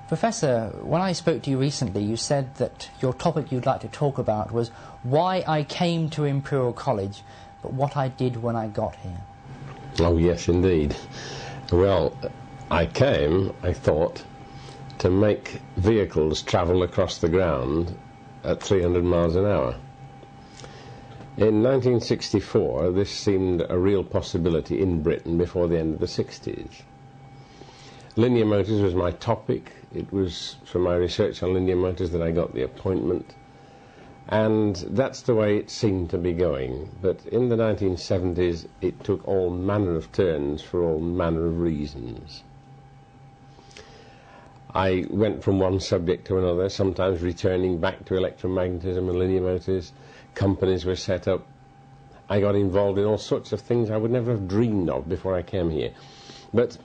Professor, when I spoke to you recently, you said that your topic you'd like to talk about was why I came to Imperial College, but what I did when I got here. Oh, yes, indeed. Well, I came, I thought, to make vehicles travel across the ground at 300 miles an hour. In 1964, this seemed a real possibility in Britain before the end of the 60s. Linear motors was my topic. It was for my research on linear motors that I got the appointment. And that's the way it seemed to be going. But in the 1970s, it took all manner of turns for all manner of reasons. I went from one subject to another, sometimes returning back to electromagnetism and linear motors. Companies were set up. I got involved in all sorts of things I would never have dreamed of before I came here. But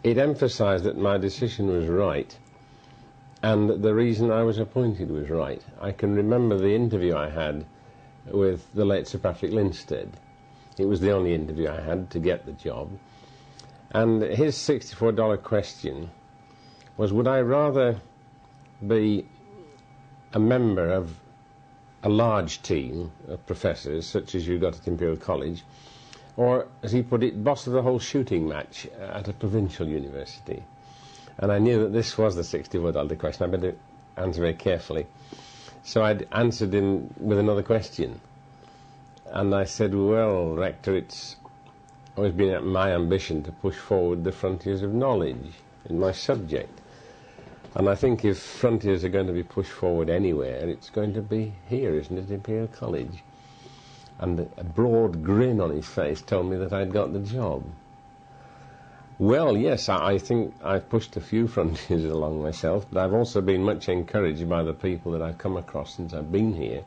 it emphasized that my decision was right, and the reason I was appointed was right. I can remember the interview I had with the late Sir Patrick Linstead. It was the only interview I had to get the job. And his $64 question was, would I rather be a member of a large team of professors, such as you got at Imperial College, or, as he put it, boss of the whole shooting match at a provincial university? And I knew that this was the $64 question. I better answer very carefully. So I'd answered him with another question. And I said, well, Rector, it's always been my ambition to push forward the frontiers of knowledge in my subject. And I think if frontiers are going to be pushed forward anywhere, it's going to be here, isn't it, Imperial College? And a broad grin on his face told me that I'd got the job. Well, yes, I think I've pushed a few frontiers along myself, but I've also been much encouraged by the people that I've come across since I've been here,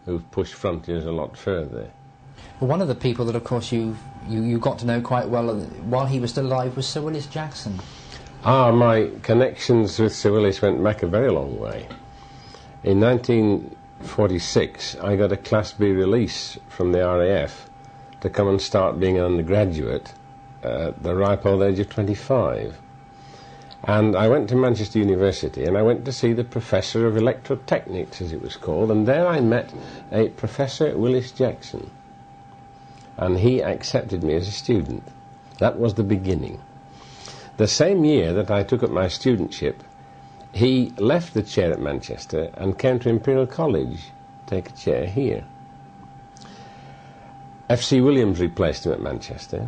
who've pushed frontiers a lot further. Well, one of the people that, of course, you got to know quite well while he was still alive was Sir Willis Jackson. My connections with Sir Willis went back a very long way. In 1946, I got a Class B release from the RAF to come and start being an undergraduate at the ripe old age of 25. And I went to Manchester University, and I went to see the Professor of Electrotechnics, as it was called, and there I met a Professor Willis Jackson. And he accepted me as a student. That was the beginning. The same year that I took up my studentship, he left the chair at Manchester and came to Imperial College to take a chair here. F.C. Williams replaced him at Manchester,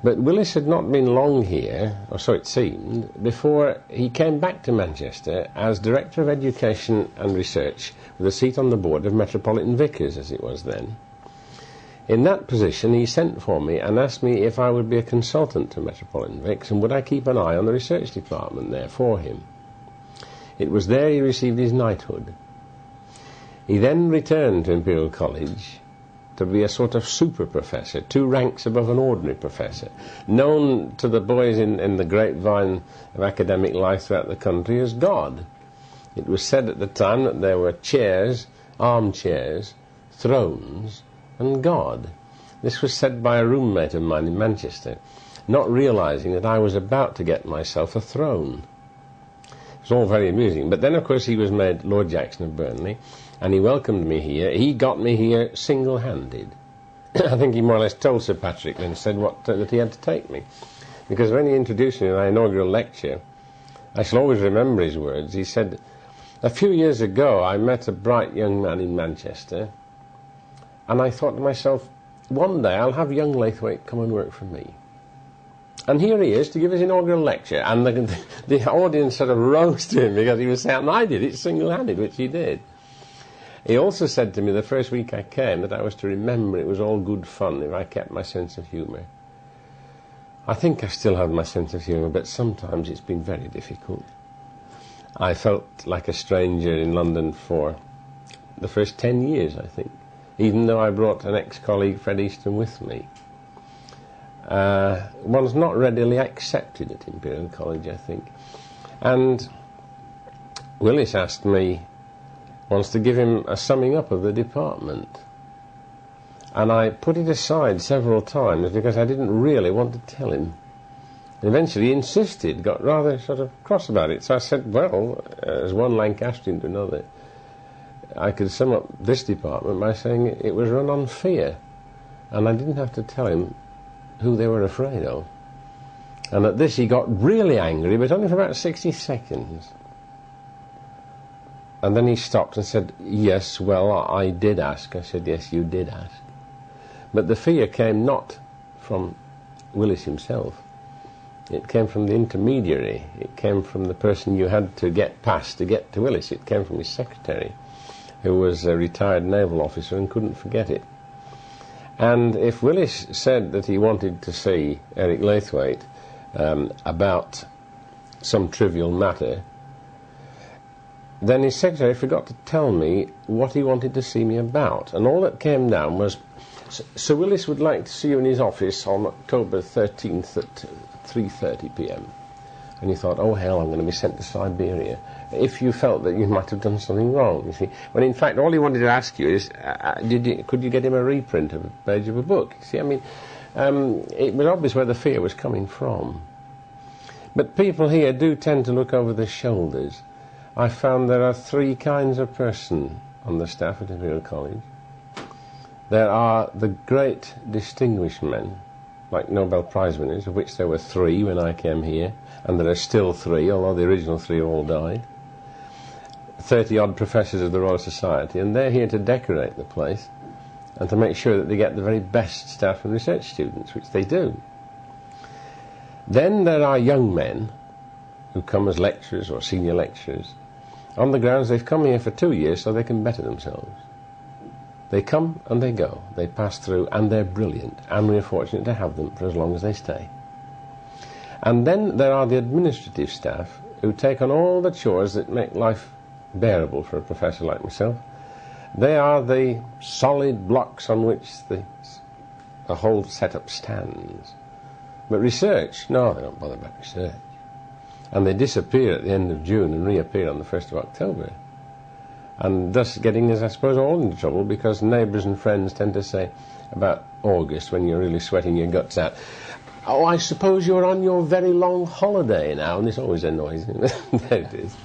but Willis had not been long here, or so it seemed, before he came back to Manchester as Director of Education and Research with a seat on the board of Metropolitan Vicars, as it was then. In that position, he sent for me and asked me if I would be a consultant to Metropolitan Vics and would I keep an eye on the research department there for him. It was there he received his knighthood. He then returned to Imperial College to be a sort of super professor, 2 ranks above an ordinary professor, known to the boys in the grapevine of academic life throughout the country as God. It was said at the time that there were chairs, armchairs, thrones, and God. This was said by a roommate of mine in Manchester, not realizing that I was about to get myself a throne. It was all very amusing. But then, of course, he was made Lord Jackson of Burnley, and he welcomed me here. He got me here single-handed. I think he more or less told Sir Patrick Linstead that he had to take me. Because when he introduced me in my inaugural lecture, I shall always remember his words. He said, a few years ago I met a bright young man in Manchester, and I thought to myself, one day I'll have young Laithwaite come and work for me. And here he is to give his inaugural lecture, and the audience sort of rose to him because he was saying, and I did it single-handed, which he did. He also said to me the first week I came that I was to remember it was all good fun if I kept my sense of humour. I think I still have my sense of humour, but sometimes it's been very difficult. I felt like a stranger in London for the first 10 years, I think, even though I brought an ex-colleague, Fred Easton, with me. One's not readily accepted at Imperial College, I think. And Willis asked me once to give him a summing up of the department. And I put it aside several times because I didn't really want to tell him. And eventually he insisted, got rather sort of cross about it. So I said, well, as one Lancastrian to another, I could sum up this department by saying it was run on fear. And I didn't have to tell him who they were afraid of. And at this he got really angry, but only for about 60 seconds. And then he stopped and said, yes, well, I did ask. I said, yes, you did ask. But the fear came not from Willis himself. It came from the intermediary. It came from the person you had to get past to get to Willis. It came from his secretary, who was a retired naval officer and couldn't forget it. And if Willis said that he wanted to see Eric Laithwaite about some trivial matter, then his secretary forgot to tell me what he wanted to see me about. And all that came down was, Sir Willis would like to see you in his office on October 13th at 3:30 p.m. And you thought, oh hell, I'm going to be sent to Siberia. If you felt that you might have done something wrong, you see. When in fact all he wanted to ask you is, could you get him a reprint of a page of a book? You see, I mean, it was obvious where the fear was coming from. But people here do tend to look over their shoulders. I found there are three kinds of person on the staff at Imperial College. There are the great distinguished men, like Nobel Prize winners, of which there were 3 when I came here, and there are still 3, although the original 3 all died. 30-odd professors of the Royal Society, and they're here to decorate the place and to make sure that they get the very best staff and research students, which they do. Then there are young men who come as lecturers or senior lecturers on the grounds they've come here for 2 years so they can better themselves. They come and they go, they pass through, and they're brilliant, and we're fortunate to have them for as long as they stay. And then there are the administrative staff who take on all the chores that make life bearable for a professor like myself. They are the solid blocks on which the whole setup stands. But research, no, they don't bother about research. And they disappear at the end of June and reappear on the 1st of October. And thus getting us, I suppose, all into trouble, because neighbours and friends tend to say about August, when you're really sweating your guts out, oh, I suppose you're on your very long holiday now, and this always annoys me. There it is.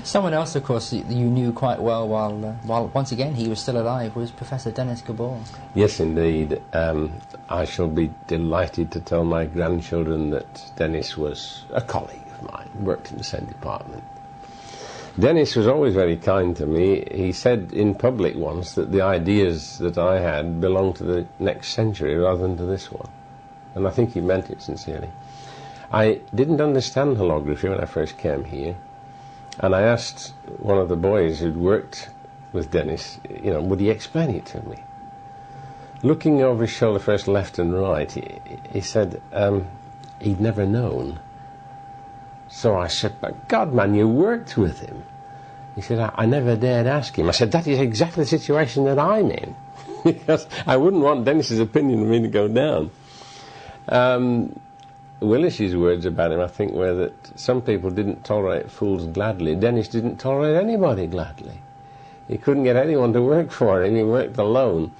Someone else, of course, you knew quite well while once again he was still alive, was Professor Dennis Gabor. Yes, indeed. I shall be delighted to tell my grandchildren that Dennis was a colleague of mine, worked in the same department. Dennis was always very kind to me. He said in public once that the ideas that I had belonged to the next century rather than to this one. And I think he meant it sincerely. I didn't understand holography when I first came here, and I asked one of the boys who'd worked with Dennis, would he explain it to me? Looking over his shoulder first left and right, he said he'd never known. So I said, but God, man, you worked with him. He said, I never dared ask him. I said, that is exactly the situation that I'm in, because I wouldn't want Dennis's opinion of me to go down. Willis's words about him, I think, were that some people didn't tolerate fools gladly. Dennis didn't tolerate anybody gladly. He couldn't get anyone to work for him. He worked alone.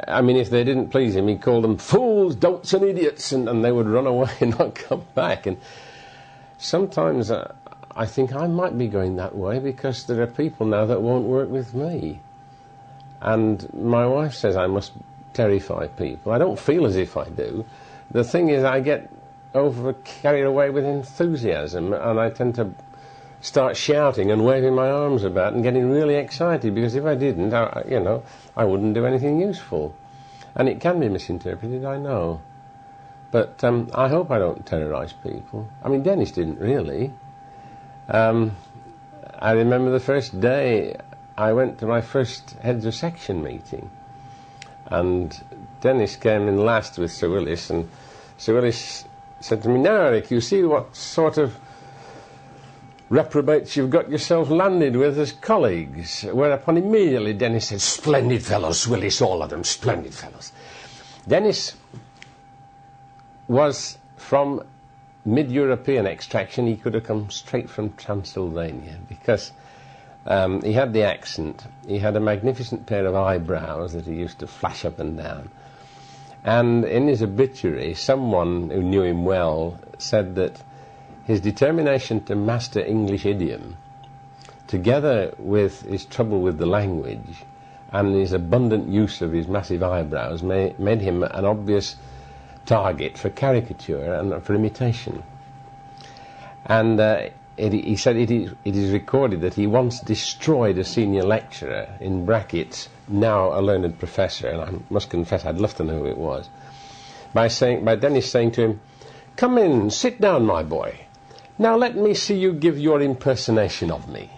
I mean, if they didn't please him, he called them fools, dolts and idiots, and they would run away and not come back. And sometimes I think I might be going that way, because there are people now that won't work with me. And my wife says I must terrify people. I don't feel as if I do. The thing is, I get carried away with enthusiasm, and I tend to start shouting and waving my arms about and getting really excited, because if I didn't, I wouldn't do anything useful. And it can be misinterpreted, I know. But I hope I don't terrorise people. I mean, Dennis didn't really. I remember the first day I went to my first heads of section meeting, and Dennis came in last with Sir Willis, and Sir Willis said to me, now, Eric, you see what sort of reprobates you've got yourself landed with as colleagues. Whereupon immediately Dennis said, splendid fellows, Willis, all of them, splendid fellows. Dennis was from mid-European extraction. He could have come straight from Transylvania, because he had the accent. He had a magnificent pair of eyebrows that he used to flash up and down. And in his obituary, someone who knew him well said that his determination to master English idiom, together with his trouble with the language and his abundant use of his massive eyebrows, made him an obvious target for caricature and for imitation. And he said it is recorded that he once destroyed a senior lecturer, in brackets, now a learned professor, and I must confess I'd love to know who it was, by Dennis saying to him, "Come in, sit down, my boy. Now let me see you give your impersonation of me."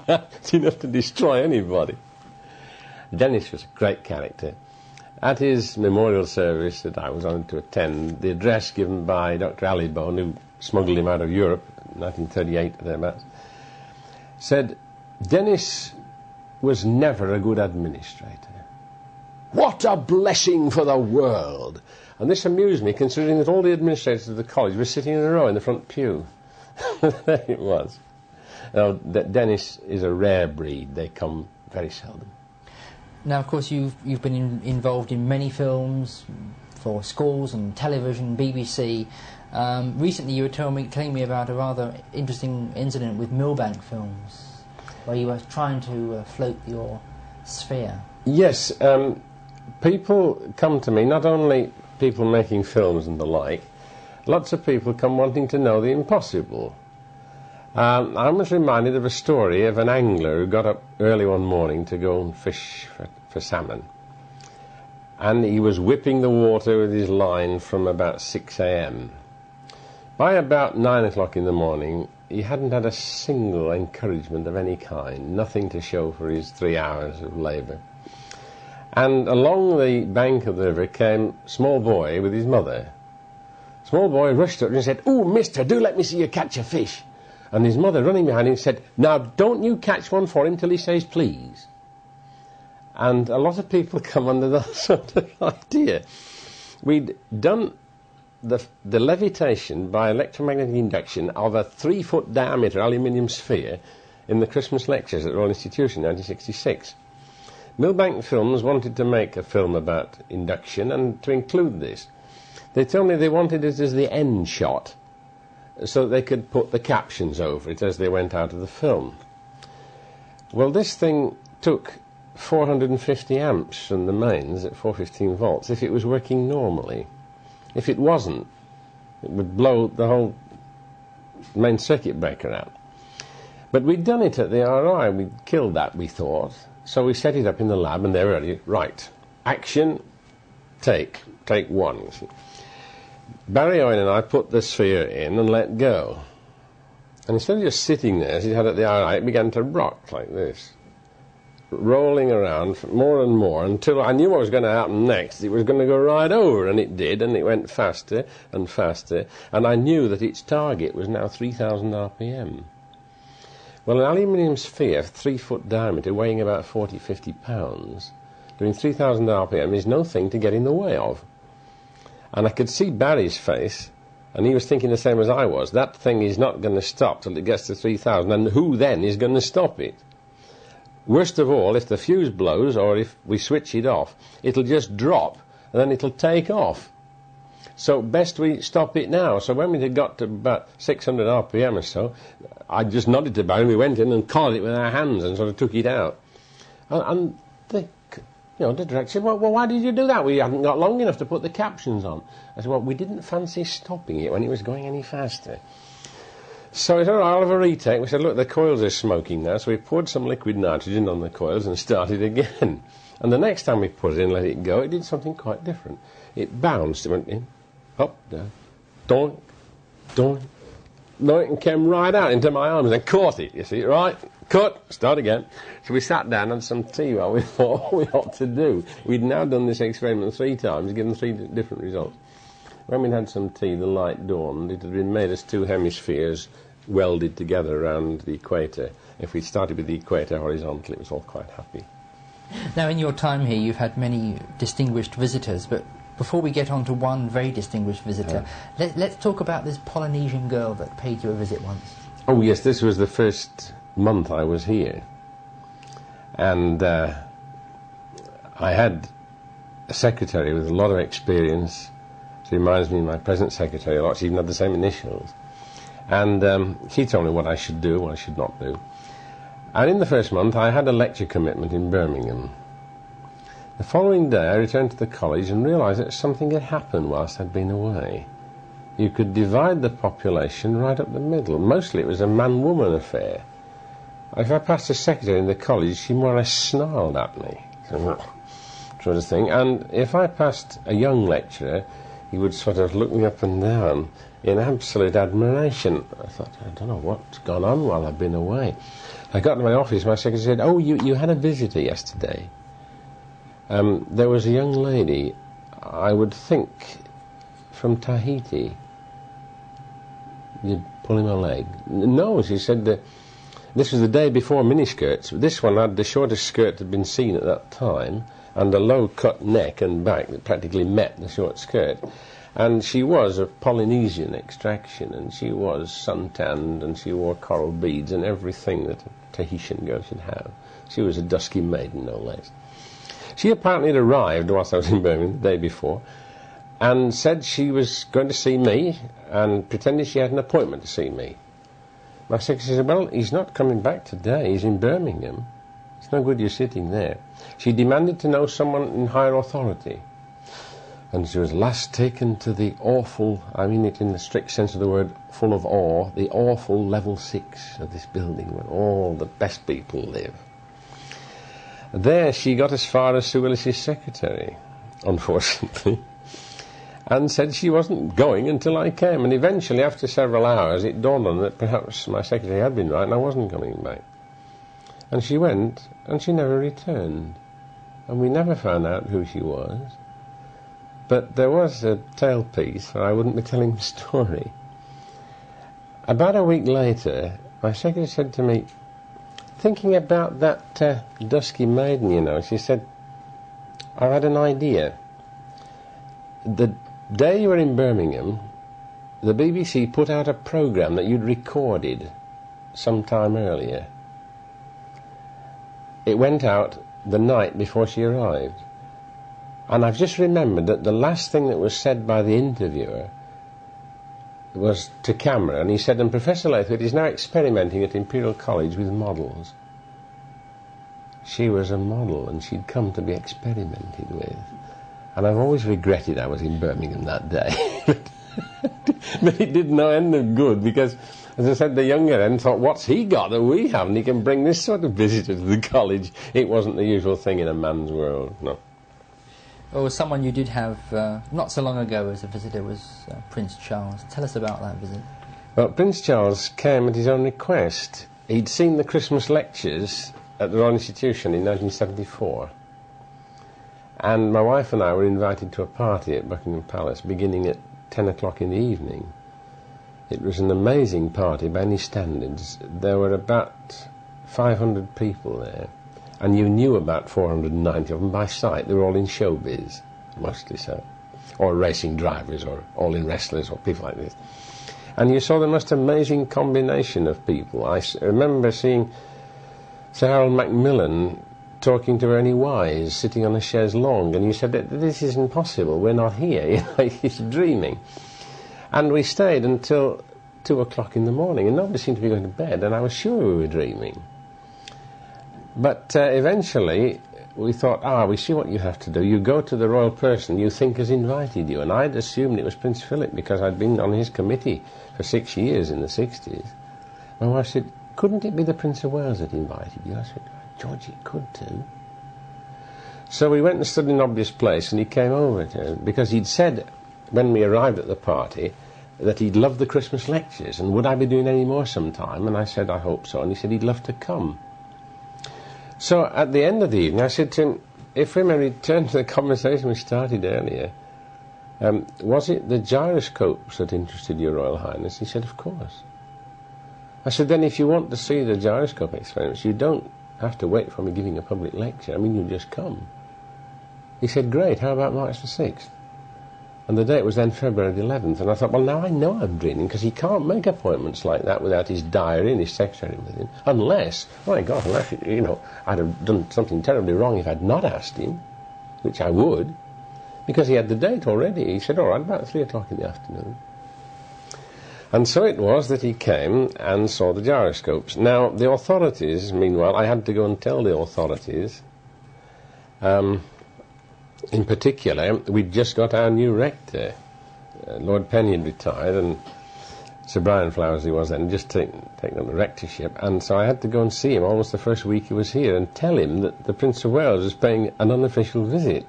That's enough to destroy anybody. Dennis was a great character. At his memorial service that I was on to attend, the address given by Dr. Allibone, who smuggled him out of Europe in 1938 or thereabouts, said, "Dennis was never a good administrator. What a blessing for the world!" And this amused me, considering that all the administrators of the college were sitting in a row in the front pew. There it was. Now, Dennis is a rare breed. They come very seldom. Now, of course, you've been involved in many films for schools and television, BBC. Recently, you were telling me about a rather interesting incident with Millbank Films, where you were trying to float your sphere. Yes, people come to me, not only people making films and the like, lots of people come wanting to know the impossible. I was reminded of a story of an angler who got up early one morning to go and fish for salmon. And he was whipping the water with his line from about 6 a.m. By about 9 o'clock in the morning, he hadn't had a single encouragement of any kind, nothing to show for his 3 hours of labour. And along the bank of the river came a small boy with his mother. Small boy rushed up and said, "Oh, mister, do let me see you catch a fish." And his mother, running behind him, said, "Now, don't you catch one for him till he says please." And a lot of people come under that sort of idea. We'd done the levitation by electromagnetic induction of a 3-foot diameter aluminium sphere in the Christmas lectures at Royal Institution in 1966. Millbank Films wanted to make a film about induction and to include this. They told me they wanted it as the end shot, so that they could put the captions over it as they went out of the film. Well, this thing took 450 amps from the mains at 415 volts if it was working normally. If it wasn't, it would blow the whole main circuit breaker out. But we'd done it at the RI. We'd killed that, we thought. So we set it up in the lab, and they were ready. Right, action, take one. Barry Owen and I put the sphere in and let go. And instead of just sitting there, as it had at the RI, it began to rock like this, rolling around more and more until I knew what was going to happen next. It was going to go right over, and it did, and it went faster and faster, and I knew that its target was now 3,000 RPM. Well, an aluminium sphere, 3-foot diameter, weighing about 40-50 pounds, doing 3,000 RPM is no thing to get in the way of. And I could see Barry's face, and he was thinking the same as I was. That thing is not going to stop till it gets to 3,000, and who then is going to stop it? Worst of all, if the fuse blows, or if we switch it off, it'll just drop, and then it'll take off. So best we stop it now. So when we had got to about 600 RPM or so, I just nodded to Barry, and we went in and collared it with our hands and sort of took it out. And the director said, well, why did you do that? We hadn't got long enough to put the captions on. I said, well, we didn't fancy stopping it when it was going any faster. So he said, all right, I'll have a retake. We said, look, the coils are smoking now. So we poured some liquid nitrogen on the coils and started again. And the next time we put it in and let it go, it did something quite different. It bounced. It went in, up, down, doink, doink, doink, and came right out into my arms and caught it. You see, right? Cut, start again. So we sat down and had some tea while we thought what we ought to do. We'd now done this experiment 3 times, given 3 different results. When we'd had some tea, the light dawned. It had been made as 2 hemispheres welded together around the equator. If we'd started with the equator horizontal, it was all quite happy. Now, in your time here, you've had many distinguished visitors, but before we get on to one very distinguished visitor, let's talk about this Polynesian girl that paid you a visit once. Oh, yes, this was the first month I was here. And I had secretary with a lot of experience. She reminds me of my present secretary a lot. She even had the same initials. And she told me what I should do, what I should not do. And in the first month, I had a lecture commitment in Birmingham. The following day, I returned to the college and realised that something had happened whilst I'd been away. You could divide the population right up the middle. Mostly it was a man-woman affair. If I passed a secretary in the college, she more or less snarled at me, sort of thing. And if I passed a young lecturer, he would sort of look me up and down in absolute admiration. I thought, I don't know what's gone on while I've been away. I got to my office, my secretary said, "Oh, you had a visitor yesterday." There was a young lady, I would think, from Tahiti. You're pulling my leg. No, she said, this was the day before miniskirts. This one had the shortest skirt that had been seen at that time, and a low-cut neck and back that practically met the short skirt. And she was of Polynesian extraction, and she was suntanned, and she wore coral beads and everything that a Tahitian girl should have. She was a dusky maiden, no less. She apparently had arrived whilst I was in Birmingham the day before, and said she was going to see me, and pretended she had an appointment to see me. My secretary said, "Well, he's not coming back today, he's in Birmingham. It's no good you're sitting there." She demanded to know someone in higher authority. And she was last taken to the awful, I mean it in the strict sense of the word, full of awe, the awful level 6 of this building where all the best people live. There she got as far as Sir Willis's secretary, unfortunately, and said she wasn't going until I came. And eventually, after several hours, it dawned on her that perhaps my secretary had been right and I wasn't coming back. And she went, and she never returned. And we never found out who she was. But there was a tailpiece, or I wouldn't be telling the story. About a week later, my secretary said to me, "Thinking about that dusky maiden, you know," she said, "I had an idea. The day you were in Birmingham, the BBC put out a programme that you'd recorded some time earlier. It went out the night before she arrived. And I've just remembered that the last thing that was said by the interviewer was to camera, and he said, and Professor Laithwaite is now experimenting at Imperial College with models." She was a model, and she'd come to be experimented with. And I've always regretted I was in Birmingham that day. But it did no end of good, because, as I said, the younger end thought, what's he got that we haven't? He can bring this sort of visitor to the college. It wasn't the usual thing in a man's world, no. Well, someone you did have not so long ago as a visitor was Prince Charles. Tell us about that visit. Well, Prince Charles came at his own request. He'd seen the Christmas lectures at the Royal Institution in 1974. And my wife and I were invited to a party at Buckingham Palace beginning at 10 o'clock in the evening. It was an amazing party by any standards. There were about 500 people there. And you knew about 490 of them by sight. They were all in showbiz, mostly so. Or racing drivers, or all in wrestlers, or people like this. And you saw the most amazing combination of people. I remember seeing Sir Harold Macmillan talking to Ernie Wise, sitting on a chaise longue, and you said, "This is impossible, we're not here," you know, he's dreaming. And we stayed until 2 o'clock in the morning, and nobody seemed to be going to bed, and I was sure we were dreaming. But eventually we thought, we see what you have to do. You go to the royal person you think has invited you. And I'd assumed it was Prince Philip because I'd been on his committee for 6 years in the 60s. My wife said, "Couldn't it be the Prince of Wales that invited you?" I said, "George, it could too." So we went and stood in an obvious place, and he came over to us, because he'd said, when we arrived at the party, that he'd loved the Christmas lectures, and would I be doing any more sometime? And I said, "I hope so." And he said he'd love to come. So at the end of the evening, I said to him, if we may return to the conversation we started earlier, was it the gyroscopes that interested your Royal Highness? He said, "Of course." I said, "Then if you want to see the gyroscope experiments, you don't have to wait for me giving a public lecture. I mean, you just come." He said, "Great, how about March the 6th? And the date was then February the 11th. And I thought, well, now I know I'm dreaming, because he can't make appointments like that without his diary and his secretary with him. Unless, my God, you know, I'd have done something terribly wrong if I'd not asked him, which I would. because he had the date already. He said, all right, about 3 o'clock in the afternoon. And so it was that he came and saw the gyroscopes. Now, the authorities, meanwhile, I had to go and tell the authorities, in particular, we'd just got our new rector. Lord Penny had retired, and Sir Brian Flowers, he was then, just taken up the rectorship, and so I had to go and see him almost the first week he was here and tell him that the Prince of Wales was paying an unofficial visit.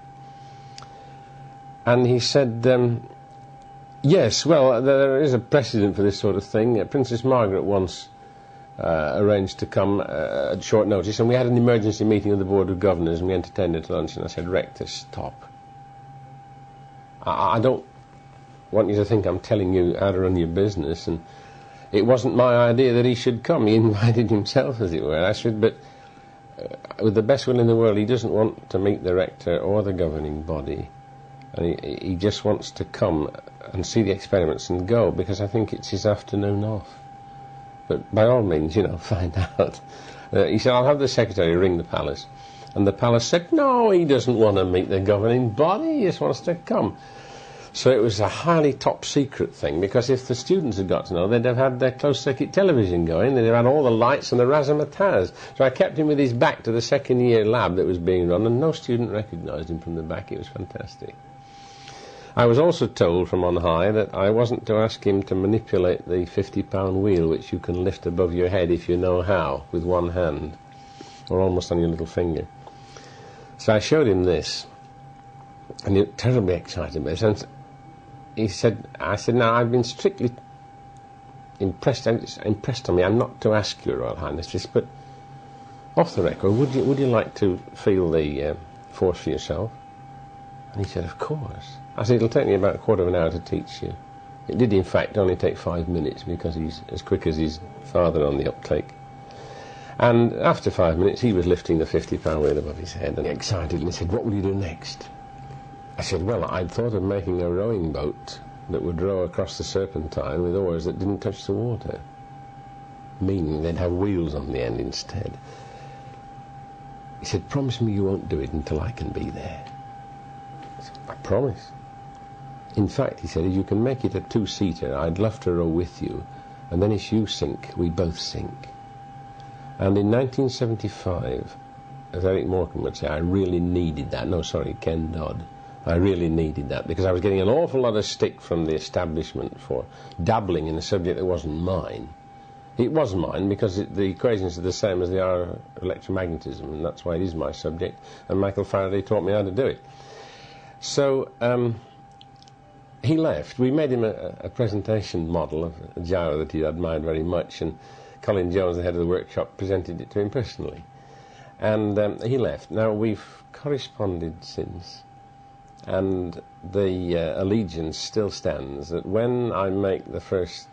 And he said, yes, well, there is a precedent for this sort of thing. Princess Margaret once arranged to come at short notice, and we had an emergency meeting of the Board of Governors, and we entertained her to lunch, and I said, Rector, stop. I don't want you to think I'm telling you how to run your business, and it wasn't my idea that he should come. He invited himself, as it were. I said, but with the best will in the world, he doesn't want to meet the rector or the governing body, and he just wants to come and see the experiments and go, because I think it's his afternoon off. But by all means, find out. He said, I'll have the secretary ring the palace. And the palace said, no, he doesn't want to meet the governing body, he just wants to come. So it was a highly top secret thing, because if the students had got to know, they'd have had their closed circuit television going, they'd have had all the lights and the razzmatazz. So I kept him with his back to the second year lab that was being run, and no student recognised him from the back. It was fantastic. I was also told from on high that I wasn't to ask him to manipulate the £50 wheel, which you can lift above your head if you know how, with one hand, or almost on your little finger. So I showed him this, and he was terribly excited by it. And he said, I said, now I've been strictly impressed on me. I'm not to ask Your Royal Highness this, but off the record, would you like to feel the force for yourself? And he said, of course. I said, it'll take me about a quarter of an hour to teach you. It did, in fact, only take 5 minutes, because he's as quick as his father on the uptake. And after 5 minutes, he was lifting the £50 wheel above his head, and excited, and he said, what will you do next? I said, well, I'd thought of making a rowing boat that would row across the Serpentine with oars that didn't touch the water, meaning they'd have wheels on the end instead. He said, promise me you won't do it until I can be there. I said, I promise. In fact, he said, if you can make it a two-seater, I'd love to row with you, and then if you sink, we both sink. And in 1975, as Eric Morecambe would say, I really needed that. No, sorry, Ken Dodd. I really needed that, because I was getting an awful lot of stick from the establishment for dabbling in a subject that wasn't mine. It was mine because the equations are the same as they are electromagnetism, and that's why it is my subject, and Michael Faraday taught me how to do it. So he left. We made him a presentation model of a gyro that he admired very much, and Colin Jones, the head of the workshop, presented it to him personally. And he left. Now, we've corresponded since, and the allegiance still stands that when I make the first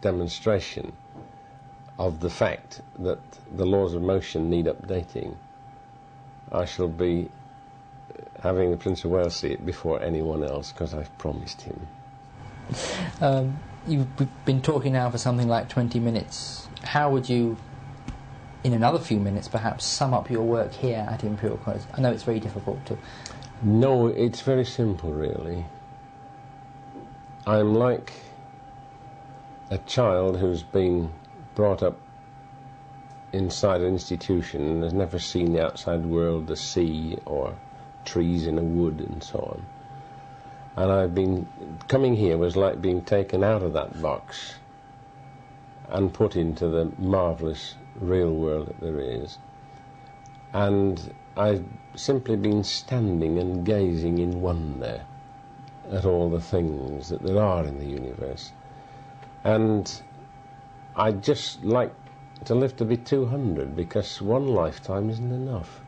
demonstration of the fact that the laws of motion need updating, I shall be having the Prince of Wales see it before anyone else, because I've promised him. You've been talking now for something like 20 minutes. How would you, in another few minutes perhaps, sum up your work here at Imperial College? I know it's very difficult to... No, it's very simple, really. I'm like a child who's been brought up inside an institution and has never seen the outside world, the sea or trees in a wood and so on. And I've been coming here was like being taken out of that box and put into the marvellous real world that there is. And I've simply been standing and gazing in wonder at all the things that there are in the universe. And I'd just like to live to be 200, because one lifetime isn't enough.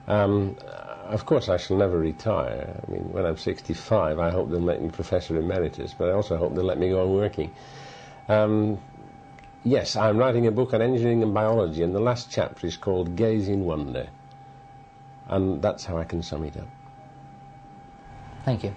Of course, I shall never retire. I mean, when I'm 65, I hope they'll make me Professor Emeritus, but I also hope they'll let me go on working. Yes, I'm writing a book on engineering and biology, and the last chapter is called Gaze in Wonder. And that's how I can sum it up. Thank you.